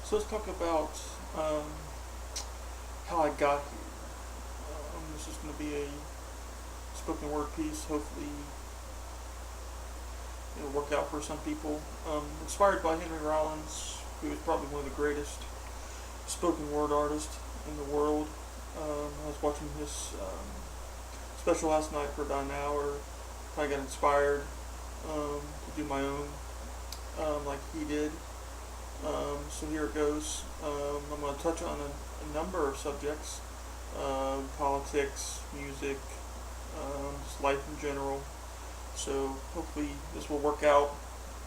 So let's talk about um, how I got here. This is going to be a spoken word piece. Hopefully, it'll work out for some people. Inspired by Henry Rollins, who is probably one of the greatest spoken word artists in the world. I was watching his special last night for about an hour. I got inspired to do my own, like he did. So here it goes. I'm going to touch on a number of subjects: politics, music, just life in general. So hopefully this will work out.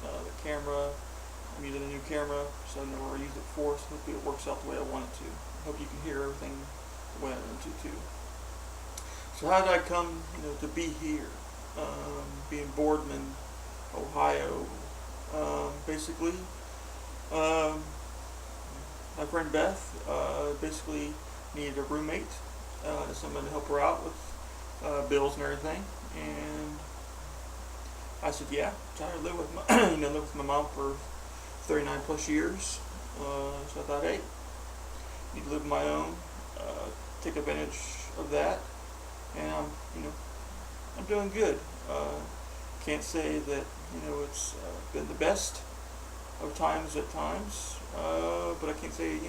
The camera, I'm using a new camera, so I never used it before. So hopefully it works out the way I want it to. I hope you can hear everything the way I want it to too. So how did I come, to be here? Be in Boardman, Ohio. Basically, my friend Beth basically needed a roommate, someone to help her out with bills and everything, and I said, yeah, try to live with my, live with my mom for 39 plus years. So I thought, hey, need to live my own, take advantage of that, and I'm doing good. Can't say that it's been the best of times at times, but I can't say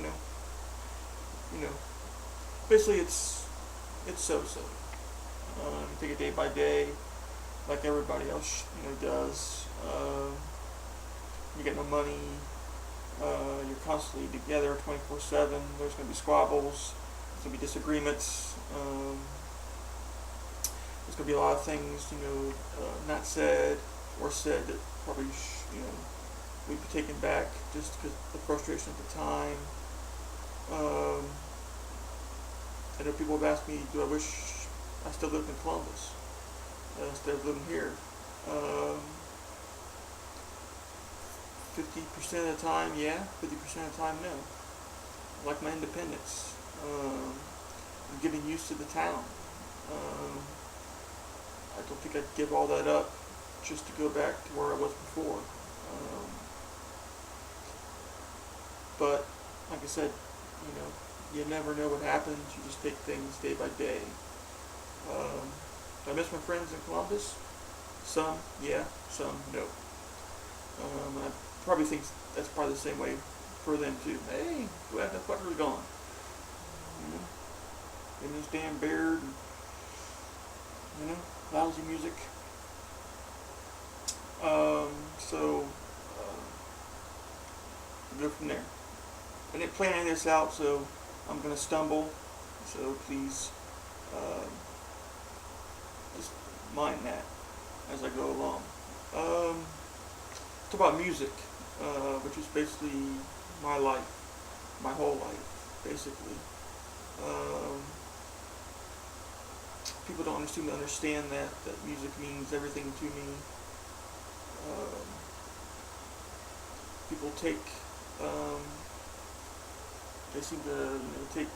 basically it's so. Take it day by day, like everybody else does. You get no money. You're constantly together 24/7. There's going to be squabbles. There's going to be disagreements. There's going to be a lot of things, not said or said that probably, would be taken back just because of the frustration at the time. I know people have asked me, do I wish I still lived in Columbus instead of living here? 50% of the time, yeah. 50% of the time, no. I like my independence. I'm getting used to the town. I don't think I'd give all that up just to go back to where I was before. But like I said, you never know what happens. You just take things day by day. Do I miss my friends in Columbus? Some, yeah. Some, no. I probably think that's probably the same way for them too. Hey, glad that fucker's gone. And this damn beard, and, lousy music. So we'll go from there. I didn't plan any of this out, so I'm going to stumble. So please just mind that as I go along. Talk about music, which is basically my life, my whole life, basically. People don't seem to understand that music means everything to me. People take, they seem to take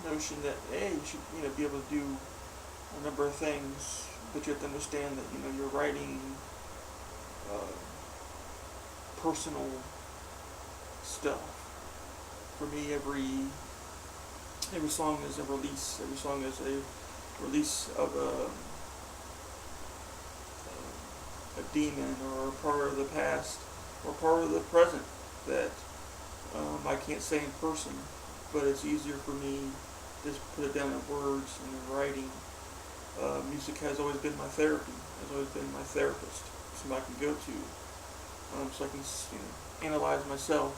notion that, hey, you should be able to do a number of things, but you have to understand that you're writing personal stuff. For me, every song is a release. Every song is a release of a demon or a part of the past or part of the present that I can't say in person, but it's easier for me to just put it down in words and in writing. Music has always been my therapy, has always been my therapist, somebody I can go to, so I can analyze myself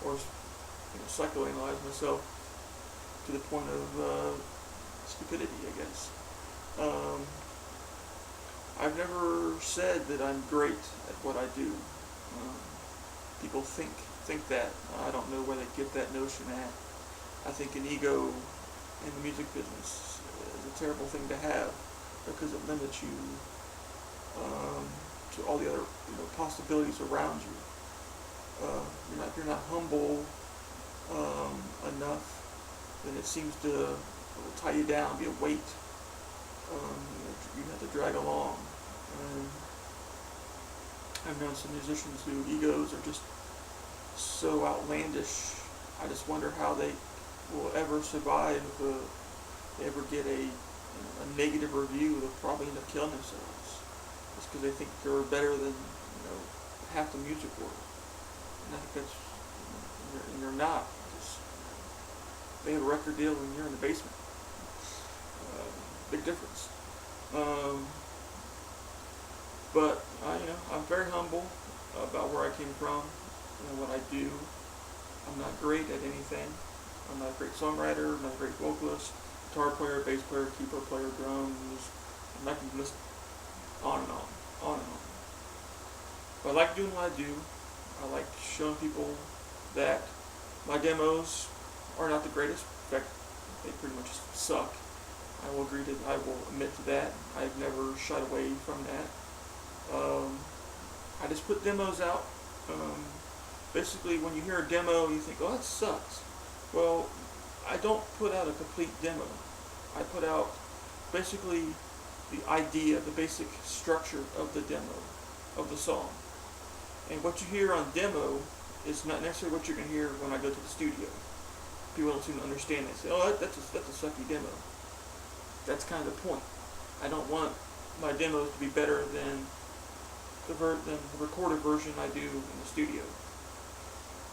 or psychoanalyze myself to the point of stupidity, I guess. I've never said that I'm great at what I do. People think that. I don't know where they get that notion at. I think an ego in the music business is a terrible thing to have because it limits you to all the other possibilities around you. You're not humble enough, then it seems to tie you down, be a weight you have to drag along. I've known some musicians whose egos are just so outlandish. I just wonder how they will ever survive if they ever get a negative review. They'll probably end up killing themselves just because they think they're better than half the music world. And I think that's and you're not. Just, they have a record deal and you're in the basement. Big difference. But I'm very humble about where I came from and what I do. I'm not great at anything. I'm not a great songwriter. I'm not a great vocalist, guitar player, bass player, keyboard player, drums. I'm not going to list on and on. But I like doing what I do. I like showing people that my demos are not the greatest. In fact, they pretty much suck. I will admit to that. I've never shied away from that. I just put demos out. Basically, when you hear a demo, you think, oh, that sucks. Well, I don't put out a complete demo. I put out basically the idea, the basic structure of the demo, of the song. And what you hear on demo is not necessarily what you're going to hear when I go to the studio. People don't seem to understand that. Say, oh, that's a sucky demo. That's kind of the point. I don't want my demos to be better than the recorded version I do in the studio.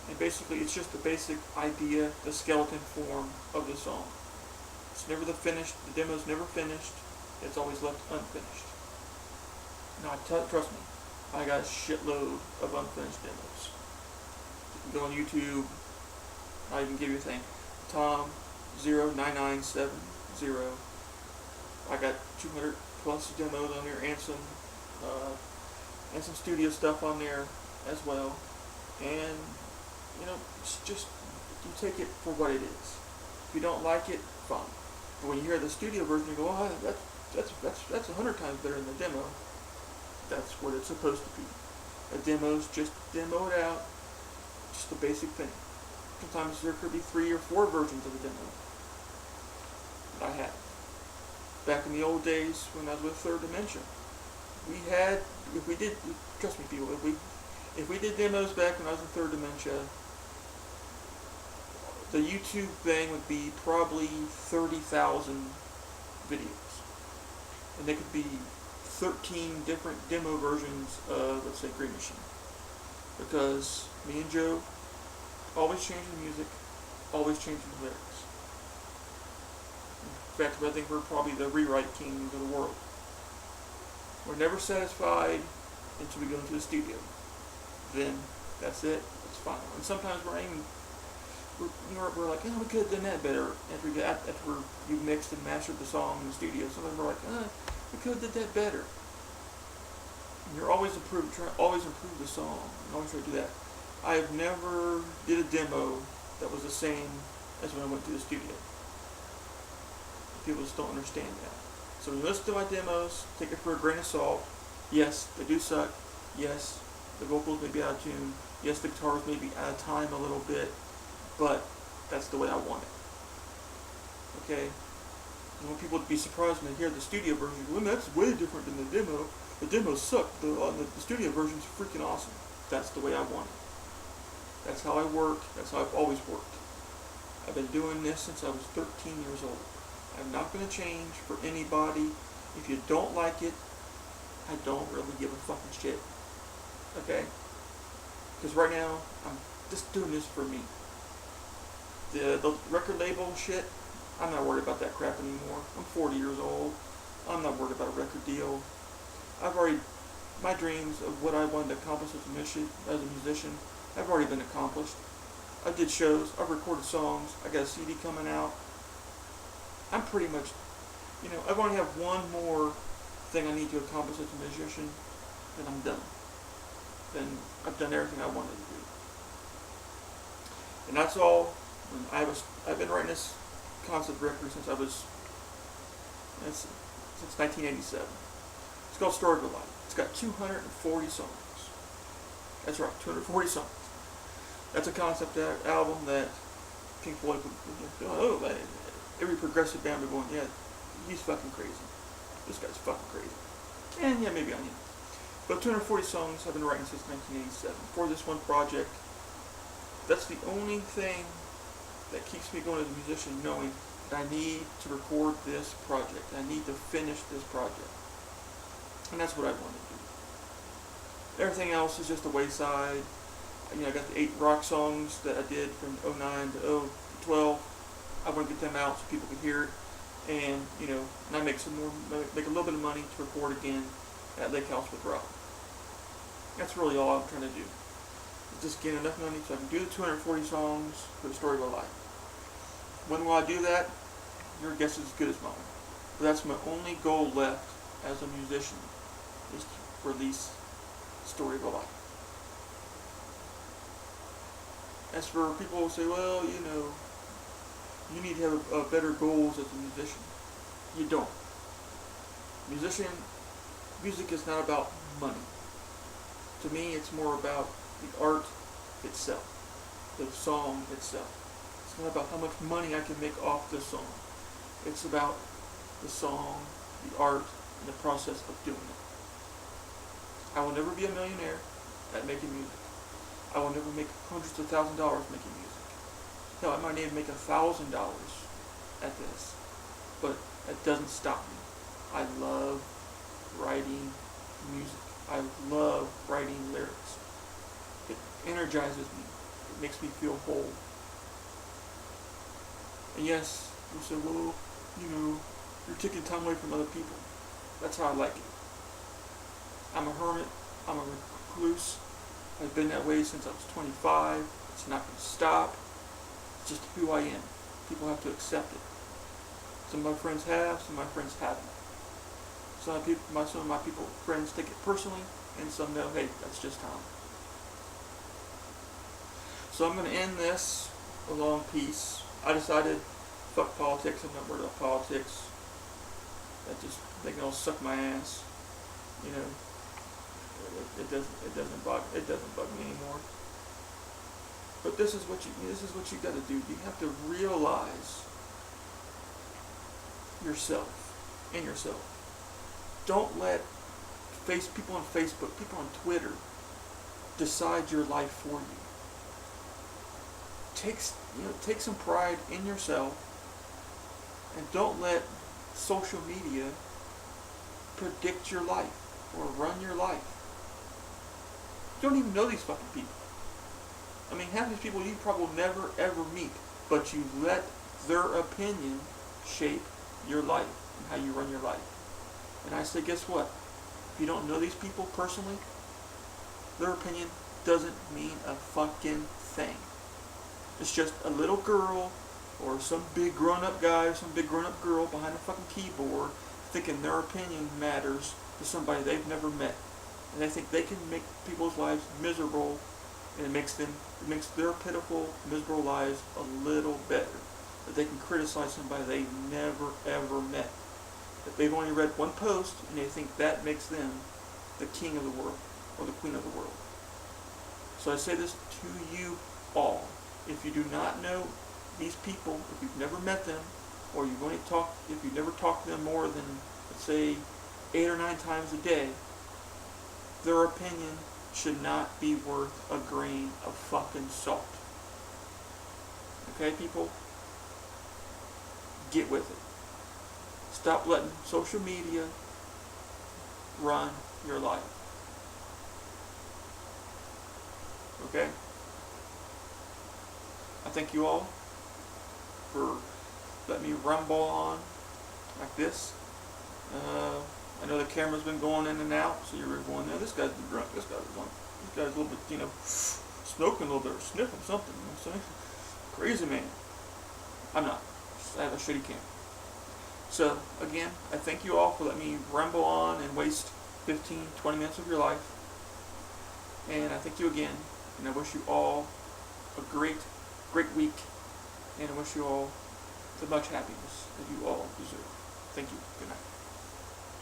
And basically, it's just the basic idea, the skeleton form of the song. It's never the demo's never finished. It's always left unfinished. Now, trust me, I got a shitload of unfinished demos. You can go on YouTube. I can give you a thing. Tom09970. I got 200 plus demos on there and some studio stuff on there as well. And it's just you take it for what it is. If you don't like it, fine. But when you hear the studio version, you go, oh, that's 100 times better than the demo. That's what it's supposed to be. A demo's just demoed out, just the basic thing. Sometimes there could be 3 or 4 versions of a demo that I had. Back in the old days when I was with Third Dementia, trust me people, if we did demos back when I was in Third Dementia, the YouTube thing would be probably 30,000 videos. And they could be 13 different demo versions of, let's say, Green Machine. Because me and Joe always changing the music, always changing the lyrics. In fact, I think we're probably the rewrite kings of the world. We're never satisfied until we go into the studio. Then that's it. It's final. And sometimes we're like, oh, we could have done that better after you've mixed and mastered the song in the studio. Sometimes we're like, we could have did that better. And you're always improve the song. And always try to do that. I have never did a demo that was the same as when I went to the studio. People just don't understand that. So when you listen to my demos, take it for a grain of salt. Yes, they do suck. Yes, the vocals may be out of tune. Yes, the guitars may be out of time a little bit. But that's the way I want it. Okay? I want people to be surprised when they hear the studio version. Well, that's way different than the demo. The demo sucked. The studio version's freaking awesome. That's the way I want it. That's how I work. That's how I've always worked. I've been doing this since I was 13 years old. I'm not going to change for anybody. If you don't like it, I don't really give a fucking shit. Okay? Because right now, I'm just doing this for me. The record label shit, I'm not worried about that crap anymore. I'm 40 years old. I'm not worried about a record deal. My dreams of what I wanted to accomplish as a musician, have already been accomplished. I did shows, I've recorded songs, I got a CD coming out. I'm pretty much, I only have one more thing I need to accomplish as a musician, and I'm done. Then I've done everything I wanted to do. And that's all. I've been writing this concept record since 1987. It's called Story of a Life. It's got 240 songs. That's right, 240 songs. That's a concept album that Pink Floyd would every progressive band would go, yeah, he's fucking crazy. This guy's fucking crazy. And yeah, maybe I am. But 240 songs I've been writing since 1987 for this one project. That's the only thing that keeps me going as a musician, knowing that I need to record this project. I need to finish this project. And that's what I want to do. Everything else is just a wayside. I got the 8 rock songs that I did from '09 to 012. I want to get them out so people can hear it. And, and I make a little bit of money to record again at Lake House with Rob. That's really all I'm trying to do. Just get enough money so I can do the 240 songs for the story of my life. When will I do that? Your guess is as good as mine. But that's my only goal left as a musician, is to release the story of a life. As for people who say, well, you need to have better goals as a musician. You don't. Music is not about money. To me, it's more about the art itself, the song itself. It's not about how much money I can make off the song. It's about the song, the art, and the process of doing it. I will never be a millionaire at making music. I will never make hundreds of thousands of dollars making music. Hell, I might even make $1,000 at this. But that doesn't stop me. I love writing music. I love writing lyrics. It energizes me. It makes me feel whole. And yes, you say, well, you're taking time away from other people. That's how I like it. I'm a hermit. I'm a recluse. I've been that way since I was 25. It's not going to stop. It's just who I am. People have to accept it. Some of my friends have, some of my friends haven't. Some of my friends take it personally, and some know, hey, that's just how. So I'm going to end this a long piece. I decided, fuck politics. I'm not worried about politics. They can all suck my ass. It doesn't bug me anymore. But this is what you got to do. You have to realize yourself in yourself. Don't let people on Facebook, people on Twitter decide your life for you. Take some pride in yourself, and don't let social media predict your life or run your life. You don't even know these fucking people. I mean, half these people you probably never ever meet, but you let their opinion shape your life and how you run your life. And I say, guess what? If you don't know these people personally, their opinion doesn't mean a fucking thing. It's just a little girl or some big grown-up guy or some big grown-up girl behind a fucking keyboard thinking their opinion matters to somebody they've never met. And they think they can make people's lives miserable, and it makes their pitiful, miserable lives a little better. That they can criticize somebody they never ever met. That they've only read one post and they think that makes them the king of the world or the queen of the world. So I say this to you all. If you do not know these people, if you've never met them, or if you've never talked to them more than, let's say, 8 or 9 times a day, their opinion should not be worth a grain of fucking salt. Okay, people? Get with it. Stop letting social media run your life. Okay? I thank you all for letting me rumble on like this. I know the camera's been going in and out, so you're going, this guy's been drunk, this guy's a little bit, smoking a little bit or sniffing something, you know what I'm saying? Crazy man. I'm not. I have a shitty camera. So, again, I thank you all for letting me ramble on and waste 15, 20 minutes of your life. And I thank you again, and I wish you all a great week, and I wish you all the much happiness that you all deserve. Thank you. Good night.